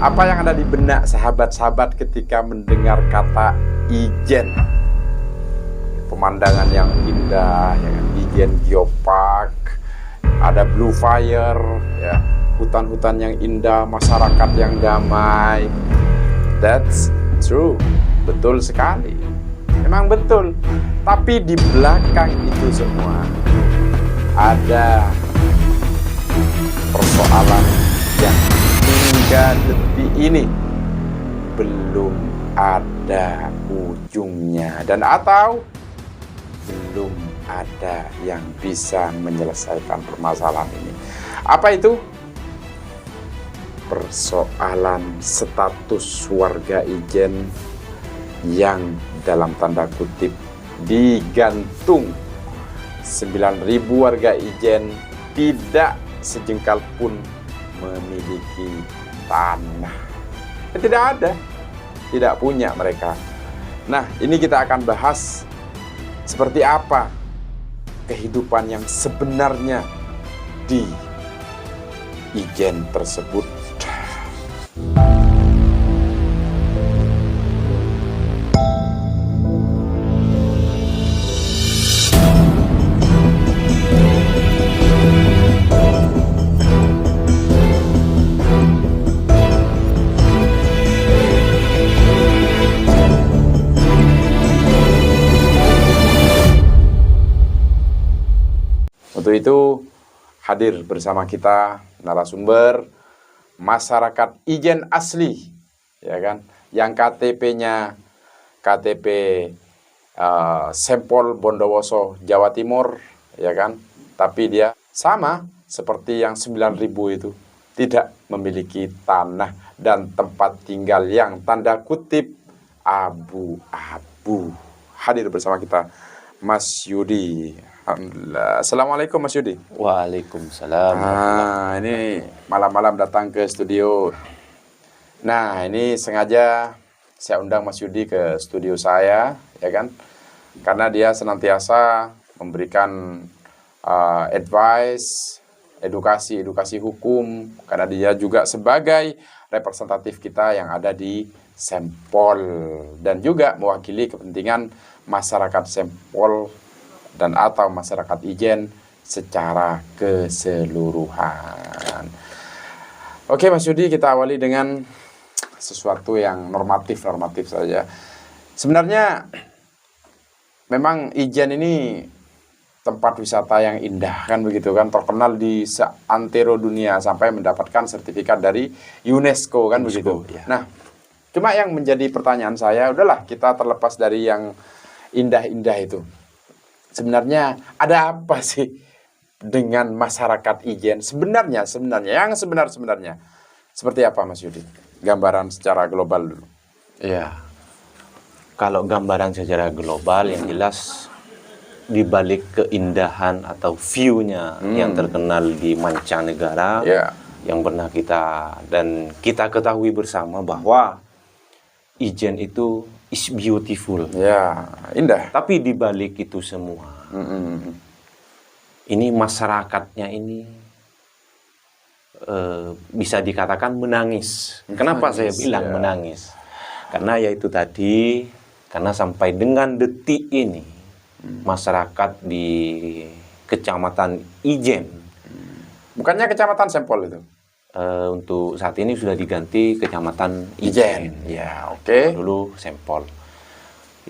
Apa yang ada di benak sahabat-sahabat ketika mendengar kata Ijen? Pemandangan yang indah, ya kan? Ijen Geopark, ada Blue Fire, ya, hutan-hutan yang indah, masyarakat yang damai. That's true, betul sekali. Memang betul. Tapi di belakang itu semua ada persoalan yang hingga detik ini belum ada ujungnya, dan atau belum ada yang bisa menyelesaikan permasalahan ini. Apa itu? Persoalan status warga Ijen yang dalam tanda kutip digantung. 9.000 warga Ijen tidak sejengkal pun memiliki tanah. Tidak ada, tidak punya mereka. Nah, ini kita akan bahas seperti apa kehidupan yang sebenarnya di Ijen tersebut. Untuk itu hadir bersama kita narasumber masyarakat Ijen asli, ya kan, yang KTP-nya KTP Sempol Bondowoso Jawa Timur, ya kan, tapi dia sama seperti yang 9.000 itu, tidak memiliki tanah dan tempat tinggal yang tanda kutip abu-abu. Hadir bersama kita Mas Yudi. Alhamdulillah. Assalamualaikum Mas Yudi. Waalaikumsalam. Ini malam-malam datang ke studio. Nah, ini sengaja saya undang Mas Yudi ke studio saya, ya kan? Karena dia senantiasa memberikan advice, edukasi hukum, karena dia juga sebagai representatif kita yang ada di Sempol dan juga mewakili kepentingan masyarakat Sempol dan atau masyarakat Ijen secara keseluruhan. Oke Mas Yudi, kita awali dengan sesuatu yang normatif saja. Sebenarnya memang Ijen ini tempat wisata yang indah, kan begitu kan, terkenal di seantero dunia sampai mendapatkan sertifikat dari UNESCO, kan begitu. Ya. Nah, cuma yang menjadi pertanyaan saya, udahlah kita terlepas dari yang indah-indah itu. Sebenarnya ada apa sih dengan masyarakat Ijen? Sebenarnya yang sebenarnya seperti apa Mas Yudi? Gambaran secara global dulu. Ya, kalau gambaran secara global yang jelas di balik keindahan atau view-nya yang terkenal di mancanegara, yang pernah kita ketahui bersama bahwa Ijen itu is beautiful. Ya, indah. Tapi di balik itu semua, ini masyarakatnya ini bisa dikatakan menangis. Kenapa saya bilang menangis? Karena yaitu tadi, karena sampai dengan detik ini masyarakat di Kecamatan Ijen, bukannya Kecamatan Sempol itu? Untuk saat ini sudah diganti Kecamatan Ijen. Ya, oke. Dulu Sempol.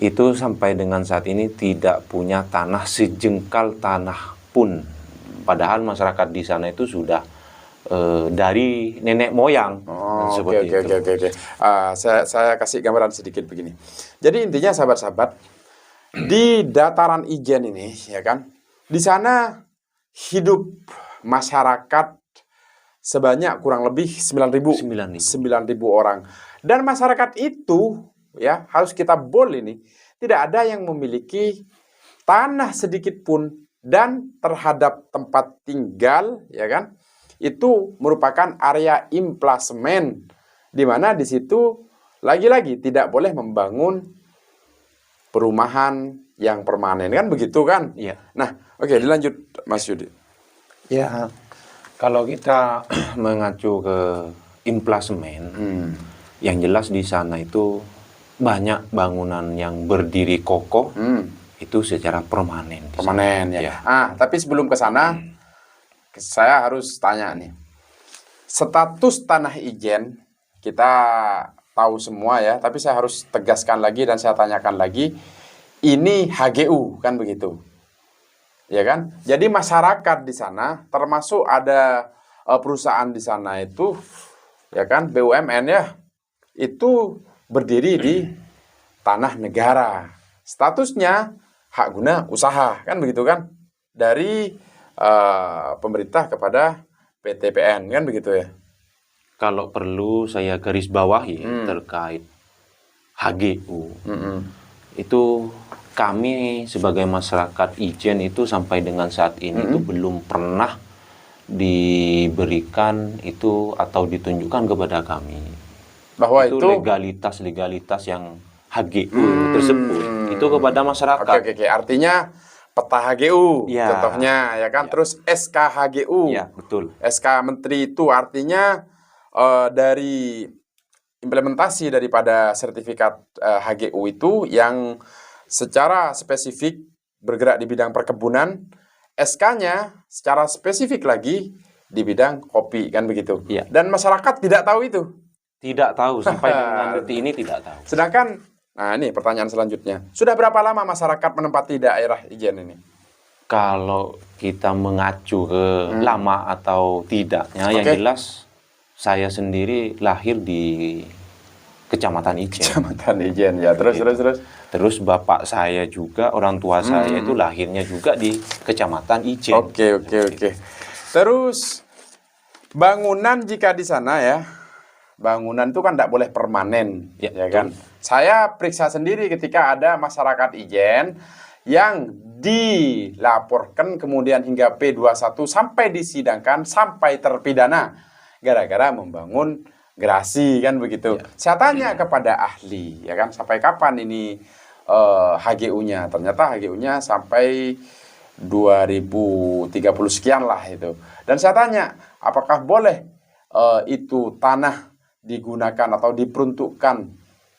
Itu sampai dengan saat ini tidak punya tanah sejengkal tanah pun. Padahal masyarakat di sana itu sudah dari nenek moyang. Oke. Saya kasih gambaran sedikit begini. Jadi intinya sahabat-sahabat, di dataran Ijen ini, ya kan, di sana hidup masyarakat sebanyak kurang lebih 9.000 orang. Dan masyarakat itu, ya, harus kita bold ini, tidak ada yang memiliki tanah sedikit pun, dan terhadap tempat tinggal, ya kan, itu merupakan area emplasemen, di mana di situ lagi-lagi tidak boleh membangun perumahan yang permanen, kan begitu kan? Iya. Nah, oke, dilanjut Mas Yudi. Ya, kalau kita mengacu ke implasmen, Hmm. yang jelas di sana itu banyak bangunan yang berdiri kokoh Hmm. itu secara permanen. di sana. Permanen ya. Ya. Tapi sebelum ke sana, saya harus tanya nih. Status tanah ijen kita tahu semua ya, tapi saya harus tegaskan lagi dan saya tanyakan lagi. Ini HGU kan begitu. Ya kan? Jadi masyarakat di sana termasuk ada perusahaan di sana itu ya kan BUMN ya. Itu berdiri di tanah negara. Statusnya hak guna usaha kan begitu kan? Dari pemerintah kepada PTPN kan begitu ya. Kalau perlu saya garis bawahi terkait HGU, itu kami sebagai masyarakat Ijen itu sampai dengan saat ini itu belum pernah diberikan itu atau ditunjukkan kepada kami Bahwa itu itu legalitas yang HGU tersebut itu kepada masyarakat. Oke. Artinya peta HGU Ya. contohnya ya kan. Terus SK HGU. Ya, betul. SK Menteri itu artinya dari implementasi daripada sertifikat HGU itu yang secara spesifik bergerak di bidang perkebunan, SK-nya secara spesifik lagi di bidang kopi kan begitu. Iya. Dan masyarakat tidak tahu itu. Tidak tahu sampai dengan detik ini tidak tahu. Sedangkan, nah ini pertanyaan selanjutnya. Sudah berapa lama masyarakat menempati daerah Ijen ini? Kalau kita mengacu ke lama atau tidaknya, yang Oke. jelas saya sendiri lahir di Kecamatan Ijen. Kecamatan Ijen ya. Terus. Terus bapak saya juga, orang tua saya itu lahirnya juga di Kecamatan Ijen. Oke. Terus bangunan jika di sana ya, bangunan itu kan tidak boleh permanen, Ya, ya kan? Saya periksa sendiri ketika ada masyarakat Ijen yang dilaporkan kemudian hingga P21 sampai disidangkan sampai terpidana gara-gara membangun gerasi kan begitu. Ya. Saya tanya kepada ahli, ya kan, sampai kapan ini HGU-nya? Ternyata HGU-nya sampai 2030 sekian lah itu. Dan saya tanya, apakah boleh itu tanah digunakan atau diperuntukkan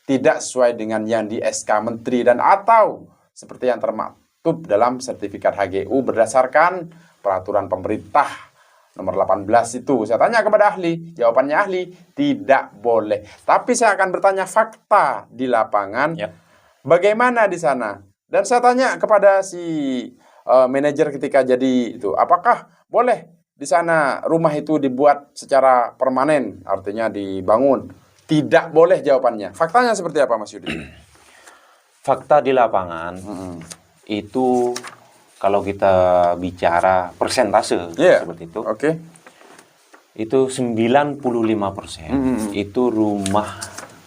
tidak sesuai dengan yang di SK Menteri dan atau seperti yang termaktub dalam sertifikat HGU berdasarkan peraturan pemerintah nomor 18 itu. Saya tanya kepada ahli, jawabannya ahli, tidak boleh. Tapi saya akan bertanya fakta di lapangan, Ya. bagaimana di sana. Dan saya tanya kepada si manajer ketika jadi itu, apakah boleh di sana rumah itu dibuat secara permanen, artinya dibangun? Tidak boleh jawabannya. Faktanya seperti apa, Mas Yudi? Fakta di lapangan itu kalau kita bicara persentase seperti itu, Oke. itu 95% itu rumah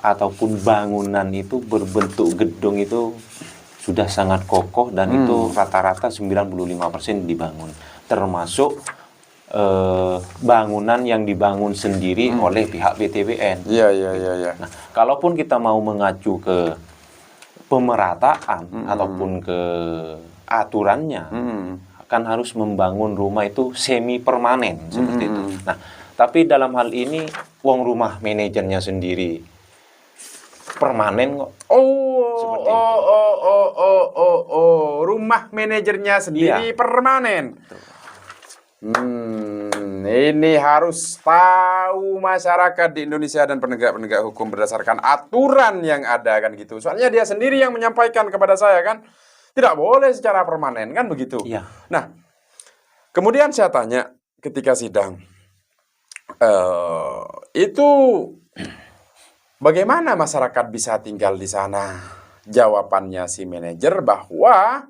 ataupun bangunan itu berbentuk gedung itu sudah sangat kokoh dan itu rata-rata 95% dibangun, termasuk bangunan yang dibangun sendiri oleh pihak PTPN. Iya. Nah, kalaupun kita mau mengacu ke pemerataan ataupun ke aturannya, kan harus membangun rumah itu semi permanen seperti itu. Nah, tapi dalam hal ini wong rumah manajernya sendiri permanen kok. Seperti itu. Rumah manajernya sendiri permanen. Ini harus tahu masyarakat di Indonesia dan penegak-penegak hukum berdasarkan aturan yang ada kan gitu. Soalnya dia sendiri yang menyampaikan kepada saya kan, tidak boleh secara permanen kan begitu. Iya. Nah, kemudian saya tanya ketika sidang, itu bagaimana masyarakat bisa tinggal di sana? Jawabannya si manajer bahwa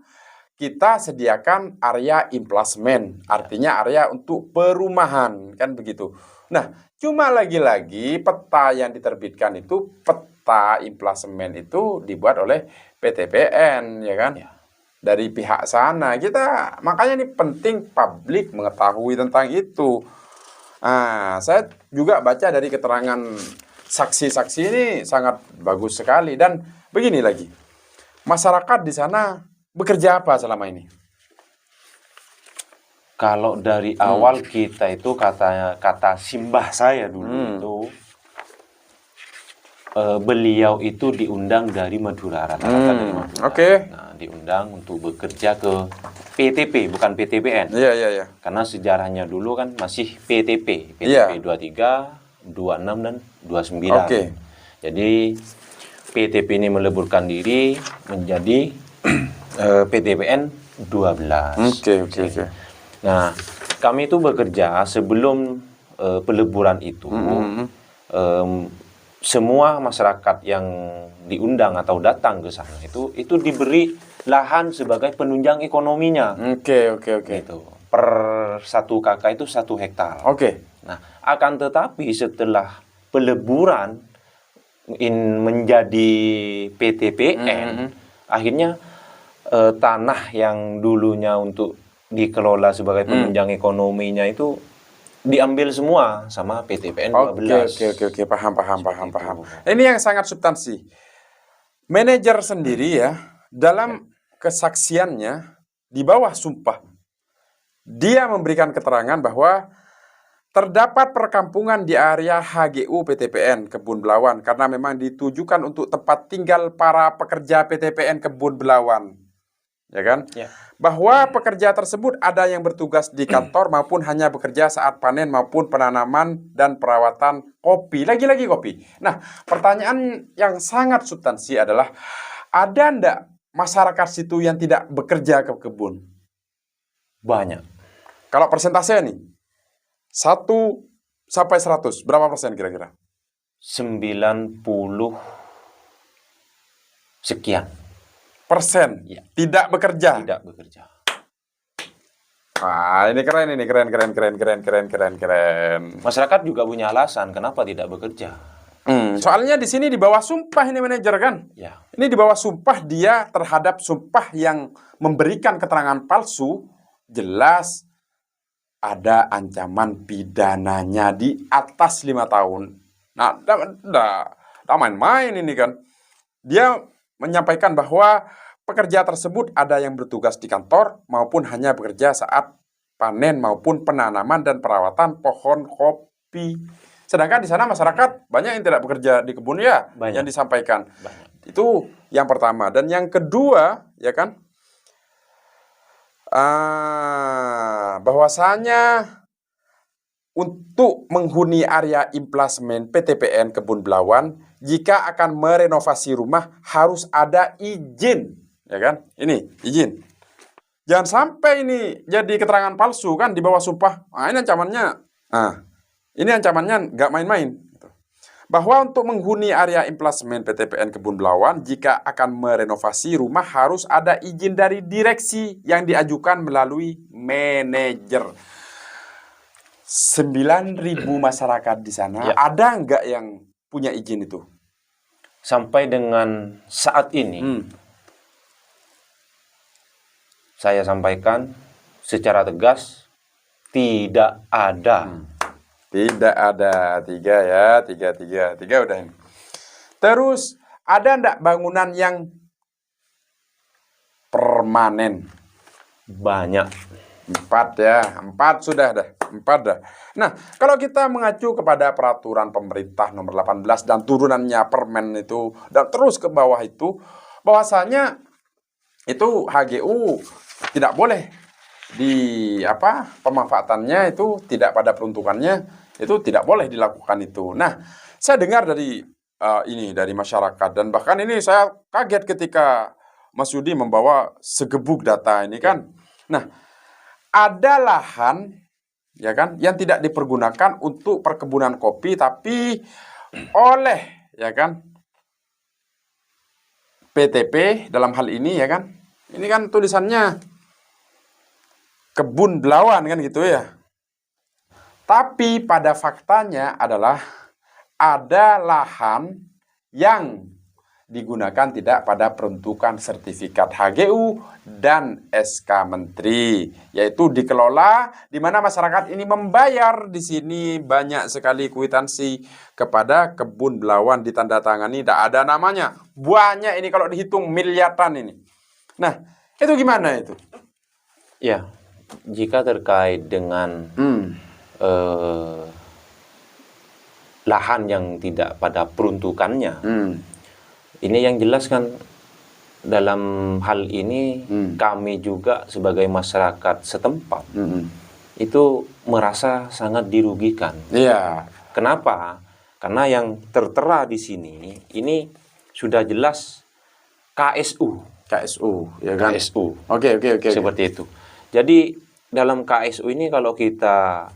kita sediakan area implasmen, artinya area untuk perumahan, kan begitu. Nah, cuma lagi-lagi peta yang diterbitkan itu, peta implasmen itu dibuat oleh PTPN, ya kan? Ya. Dari pihak sana. Kita, makanya ini penting publik mengetahui tentang itu. Nah, saya juga baca dari keterangan saksi-saksi ini sangat bagus sekali. Dan begini lagi, masyarakat di sana bekerja apa selama ini? Kalau dari awal kita itu kata simbah saya dulu itu beliau itu diundang dari Madura, rata-rata dari Madura. Oke. Nah, diundang untuk bekerja ke PTP, bukan PTPN. Iya, iya, iya. Karena sejarahnya dulu kan masih PTP, Iya. PTP 23, 26 dan 29. Oke. Jadi PTP ini meleburkan diri menjadi PTPN 12. Oke, oke, oke. Nah, kami itu bekerja sebelum peleburan itu. Semua masyarakat yang diundang atau datang ke sana itu diberi lahan sebagai penunjang ekonominya. Oke, oke, oke. Gitu. Per 1 KK itu 1 hektar. Oke. Nah, akan tetapi setelah peleburan menjadi PTPN, akhirnya tanah yang dulunya untuk dikelola sebagai penunjang ekonominya itu diambil semua sama PTPN 12. Oke. Paham. Ini yang sangat substansi. Manajer sendiri ya, dalam kesaksiannya di bawah sumpah, dia memberikan keterangan bahwa terdapat perkampungan di area HGU PTPN Kebun Belawan karena memang ditujukan untuk tempat tinggal para pekerja PTPN Kebun Belawan. Ya kan? Ya. Bahwa pekerja tersebut ada yang bertugas di kantor maupun hanya bekerja saat panen maupun penanaman dan perawatan kopi. Lagi-lagi kopi. Nah, pertanyaan yang sangat substansi adalah, ada ndak masyarakat situ yang tidak bekerja ke kebun? Banyak. Kalau persentase nih, 1 sampai 100, berapa persen kira-kira? 90 sekian. Persen Ya. tidak bekerja. Tidak bekerja. Wah, ini keren. Masyarakat juga punya alasan kenapa tidak bekerja. Soalnya di sini di bawah sumpah ini manajer kan? Ya. Ini di bawah sumpah dia terhadap sumpah yang memberikan keterangan palsu, jelas ada ancaman pidananya di atas 5 tahun. Nah, dah main-main ini kan. Dia menyampaikan bahwa pekerja tersebut ada yang bertugas di kantor maupun hanya bekerja saat panen maupun penanaman dan perawatan pohon kopi. Sedangkan di sana masyarakat banyak yang tidak bekerja di kebun ya, Banyak. yang disampaikan. Banyak. Itu yang pertama. Dan yang kedua, ya kan, bahwasanya untuk menghuni area implasmen PTPN Kebun Belawan, jika akan merenovasi rumah harus ada izin, ya kan? Ini izin. Jangan sampai ini jadi keterangan palsu kan di bawah sumpah. Ini ancamannya. Ini ancamannya nggak main-main. Bahwa untuk menghuni area implasmen PTPN Kebun Belawan, jika akan merenovasi rumah harus ada izin dari direksi yang diajukan melalui manajer. 9.000 masyarakat di sana, Ya. ada nggak yang punya izin itu? Sampai dengan saat ini, saya sampaikan secara tegas, tidak ada. Tidak ada. 3 ya, 3 udah ini. Terus, ada nggak bangunan yang permanen? Banyak. 4 ya, 4 sudah dah. 4 dah. Nah, kalau kita mengacu kepada peraturan pemerintah nomor 18 dan turunannya permen itu, dan terus ke bawah itu, bahwasanya itu HGU tidak boleh pemanfaatannya itu tidak pada peruntukannya, itu tidak boleh dilakukan itu. Nah, saya dengar dari dari masyarakat, dan bahkan ini saya kaget ketika Mas Yudi membawa segebuk data ini kan. Nah, ada lahan, ya kan, yang tidak dipergunakan untuk perkebunan kopi, tapi oleh, ya kan, PTP dalam hal ini, ya kan, ini kan tulisannya Kebun Belawan kan gitu ya. Tapi pada faktanya adalah ada lahan yang digunakan tidak pada peruntukan sertifikat HGU dan SK Menteri, yaitu dikelola di mana masyarakat ini membayar di sini banyak sekali kwitansi kepada Kebun Belawan ditandatangani, tidak ada namanya. Banyak ini kalau dihitung miliaran ini. Nah, itu gimana itu? Ya, jika terkait dengan lahan yang tidak pada peruntukannya. Hmm. Ini yang jelas kan dalam hal ini kami juga sebagai masyarakat setempat itu merasa sangat dirugikan. Iya. Kenapa? Karena yang tertera di sini ini sudah jelas KSU. KSU, ya kan? KSU. Oke. Seperti itu. Jadi dalam KSU ini kalau kita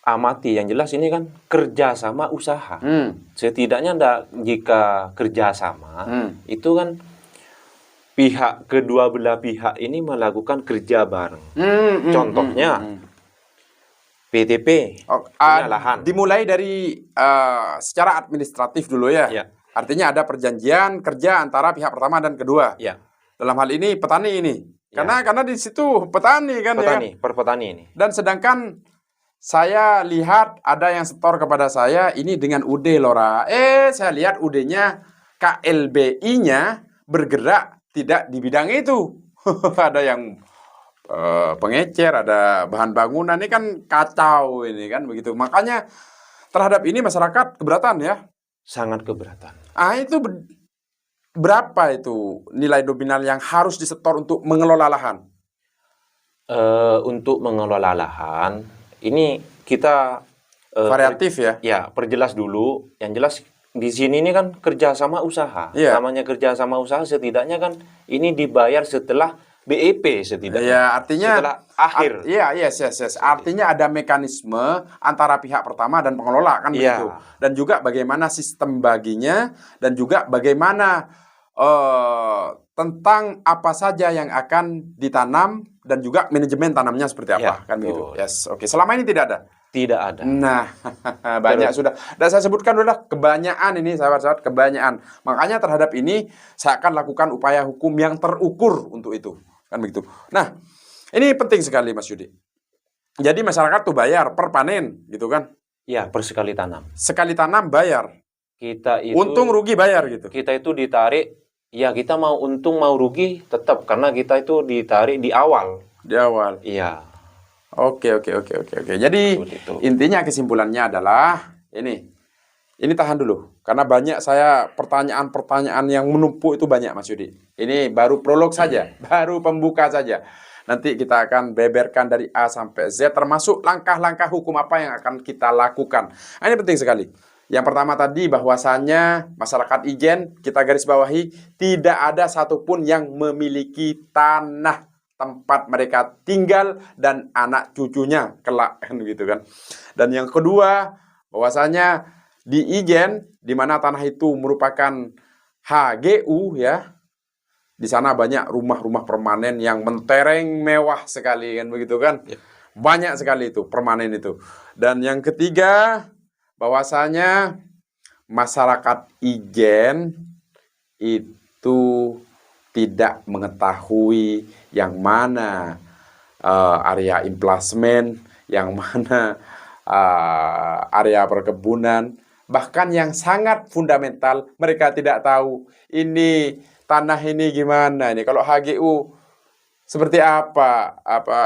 amati yang jelas ini kan kerjasama usaha. Setidaknya jika kerjasama itu kan kedua belah pihak ini melakukan kerja bareng. Contohnya PTP punya lahan. Dimulai dari secara administratif dulu ya. Ya. Artinya ada perjanjian kerja antara pihak pertama dan kedua. Ya. Dalam hal ini petani ini. Karena di situ petani kan Petani, ya. perpetani ini. Dan sedangkan saya lihat ada yang setor kepada saya ini dengan UD Lora. Saya lihat UD-nya KLBI-nya bergerak tidak di bidang itu. Ada yang pengecer, ada bahan bangunan, ini kan kacau ini kan begitu. Makanya terhadap ini masyarakat keberatan ya. Sangat keberatan. Itu berapa itu nilai nominal yang harus disetor untuk mengelola lahan? Untuk mengelola lahan ini kita variatif ya. Ya, perjelas dulu. Yang jelas di sini ini kan kerjasama usaha. Iya. Namanya kerjasama usaha setidaknya kan ini dibayar setelah BEP setidaknya. Ya, artinya setelah akhir. Yes. Artinya ada mekanisme antara pihak pertama dan pengelola kan begitu. Dan juga bagaimana sistem baginya dan juga bagaimana tentang apa saja yang akan ditanam dan juga manajemen tanamnya seperti apa kan begitu. Yes, oke. Selama ini tidak ada. Tidak ada. Nah, banyak sudah. Dan saya sebutkan adalah kebanyakan ini, sahabat-sahabat, kebanyakan. Makanya terhadap ini saya akan lakukan upaya hukum yang terukur untuk itu, kan begitu. Nah, ini penting sekali, Mas Yudi. Jadi masyarakat tuh bayar per panen, gitu kan? Ya, per sekali tanam. Sekali tanam bayar. Kita itu untung rugi bayar gitu. Kita itu ditarik, ya kita mau untung mau rugi tetap karena kita itu ditarik di awal. Di awal. Iya. Oke. Jadi intinya kesimpulannya adalah ini tahan dulu karena banyak saya pertanyaan-pertanyaan yang menumpuk itu banyak Mas Yudi. Ini baru prolog saja, baru pembuka saja. Nanti kita akan beberkan dari A sampai Z termasuk langkah-langkah hukum apa yang akan kita lakukan. Ini penting sekali. Yang pertama tadi bahwasannya masyarakat Ijen kita garis bawahi tidak ada satupun yang memiliki tanah tempat mereka tinggal dan anak cucunya kelak kan gitu kan. Dan yang kedua bahwasanya di Ijen di mana tanah itu merupakan HGU ya. Di sana banyak rumah-rumah permanen yang mentereng mewah sekali kan begitu kan. Ya. Banyak sekali itu permanen itu. Dan yang ketiga bahwasanya masyarakat Ijen itu tidak mengetahui yang mana area implasmen, yang mana area perkebunan, bahkan yang sangat fundamental mereka tidak tahu ini tanah ini gimana ini. Kalau HGU seperti apa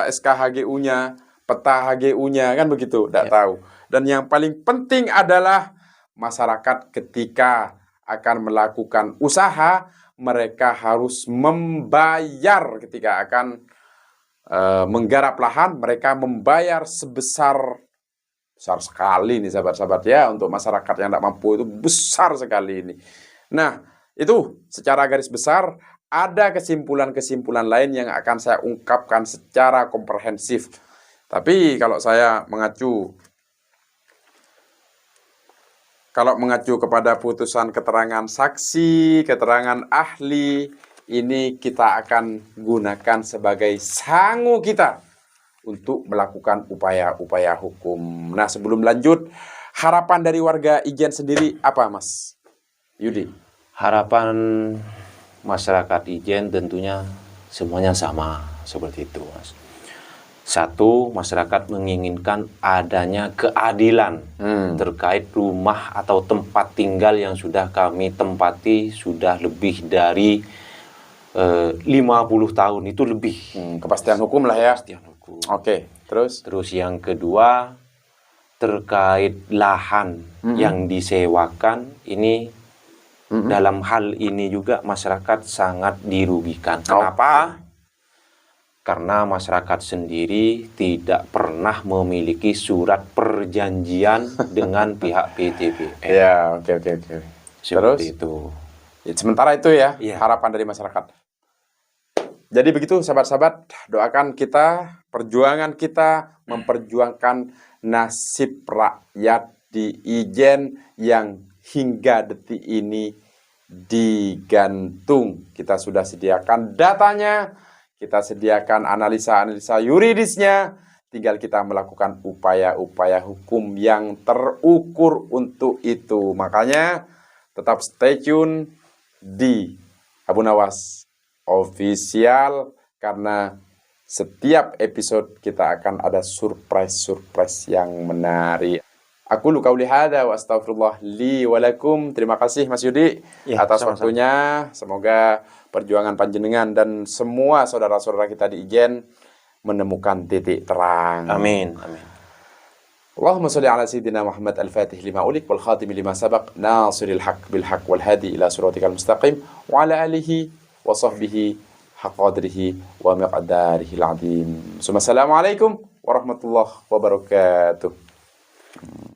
SK HGU-nya, peta HGU-nya kan begitu, tidak tahu. Dan yang paling penting adalah masyarakat ketika akan melakukan usaha mereka harus membayar ketika akan menggarap lahan, mereka membayar besar sekali nih sahabat-sahabat ya, untuk masyarakat yang tidak mampu itu besar sekali ini. Nah, itu secara garis besar ada kesimpulan-kesimpulan lain yang akan saya ungkapkan secara komprehensif. Tapi kalau saya mengacu kepada putusan keterangan saksi, keterangan ahli, ini kita akan gunakan sebagai sangu kita untuk melakukan upaya-upaya hukum. Nah, sebelum lanjut, harapan dari warga Ijen sendiri apa, Mas Yudi? Harapan masyarakat Ijen tentunya semuanya sama seperti itu, Mas. Satu, masyarakat menginginkan adanya keadilan terkait rumah atau tempat tinggal yang sudah kami tempati sudah lebih dari 50 tahun, itu lebih. Kepastian hukum lah ya. Kepastian hukum. Oke, terus? Terus yang kedua, terkait lahan yang disewakan ini, dalam hal ini juga masyarakat sangat dirugikan. Kenapa? Karena masyarakat sendiri tidak pernah memiliki surat perjanjian dengan pihak PTBM. Ya, oke. Terus Itu. ya, sementara itu ya Iya. harapan dari masyarakat. Jadi begitu sahabat-sahabat, doakan kita, perjuangan kita memperjuangkan nasib rakyat di Ijen yang hingga detik ini digantung. Kita sudah sediakan datanya, kita sediakan analisa-analisa yuridisnya, tinggal kita melakukan upaya-upaya hukum yang terukur untuk itu. Makanya tetap stay tune di Abu Nawas Official, karena setiap episode kita akan ada surprise yang menarik. Aku lu qauli hadza wa astaghfirullah li wa lakum. Terima kasih Mas Yudi atas waktunya. Semoga perjuangan panjenengan dan semua saudara-saudara kita di Ijen menemukan titik terang. Amin. Allahumma sholli ala sayyidina Muhammad al-Fatih lima ulik wal khatim lima sabaq nasiril haq bil haq wal hadi ila siratikal mustaqim wa ala alihi wa sahbihi haqadrihi wa miqdarihil azim. Assalamualaikum warahmatullahi wabarakatuh.